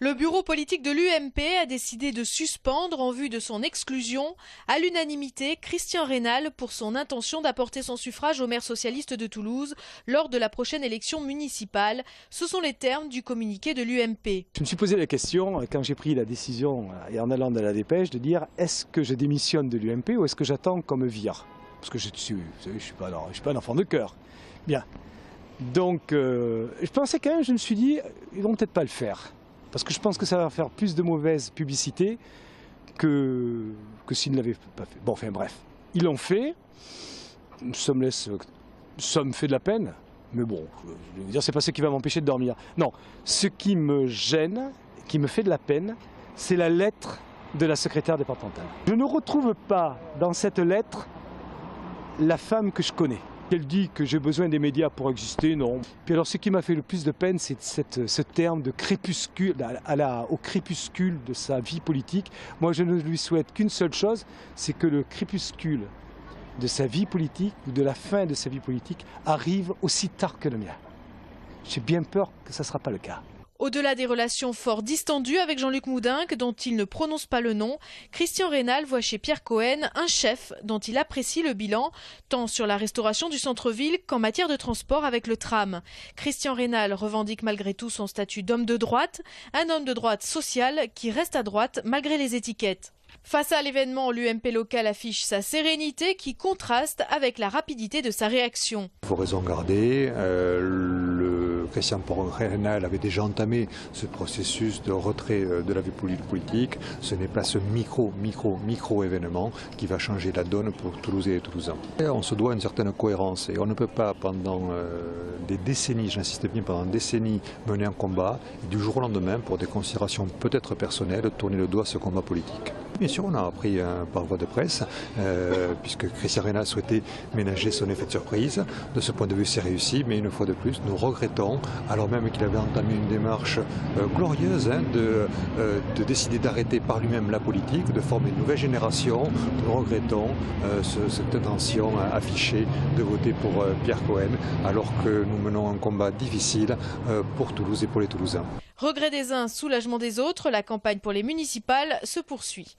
Le bureau politique de l'UMP a décidé de suspendre en vue de son exclusion, à l'unanimité, Christian Raynal pour son intention d'apporter son suffrage au maire socialiste de Toulouse lors de la prochaine élection municipale. Ce sont les termes du communiqué de l'UMP. Je me suis posé la question, quand j'ai pris la décision, et en allant dans la dépêche, de dire est-ce que je démissionne de l'UMP ou est-ce que j'attends qu'on me vire? Parce que je ne suis pas un enfant de cœur. Bien. Donc, je pensais quand même, je me suis dit, ils vont peut-être pas le faire. Parce que je pense que ça va faire plus de mauvaise publicité que s'ils ne l'avaient pas fait. Bon, enfin bref, ils l'ont fait. Ça me fait de la peine. Mais bon, je veux dire, c'est pas ce qui va m'empêcher de dormir. Non, ce qui me gêne, qui me fait de la peine, c'est la lettre de la secrétaire départementale. Je ne retrouve pas dans cette lettre la femme que je connais. Elle dit que j'ai besoin des médias pour exister, non. Puis alors ce qui m'a fait le plus de peine, c'est ce terme de crépuscule, au crépuscule de sa vie politique. Moi je ne lui souhaite qu'une seule chose, c'est que le crépuscule de sa vie politique ou de la fin de sa vie politique arrive aussi tard que le mien. J'ai bien peur que ça ne sera pas le cas. Au-delà des relations fort distendues avec Jean-Luc Moudinque, dont il ne prononce pas le nom, Christian Raynal voit chez Pierre Cohen un chef dont il apprécie le bilan, tant sur la restauration du centre-ville qu'en matière de transport avec le tram. Christian Raynal revendique malgré tout son statut d'homme de droite, un homme de droite social qui reste à droite malgré les étiquettes. Face à l'événement, l'UMP local affiche sa sérénité qui contraste avec la rapidité de sa réaction. Il faut raison garder. Christian Raynal avait déjà entamé ce processus de retrait de la vie politique. Ce n'est pas ce micro événement qui va changer la donne pour Toulousais et Toulousains. Et on se doit une certaine cohérence et on ne peut pas pendant des décennies, j'insiste bien, pendant des décennies mener un combat et du jour au lendemain, pour des considérations peut-être personnelles, tourner le doigt à ce combat politique. Bien sûr, on a appris par voie de presse, puisque Christian Raynal souhaitait ménager son effet de surprise. De ce point de vue, c'est réussi, mais une fois de plus, nous regrettons, alors même qu'il avait entamé une démarche glorieuse de décider d'arrêter par lui-même la politique, de former une nouvelle génération. Nous regrettons cette intention affichée de voter pour Pierre Cohen, alors que nous menons un combat difficile pour Toulouse et pour les Toulousains. Regret des uns, soulagement des autres, la campagne pour les municipales se poursuit.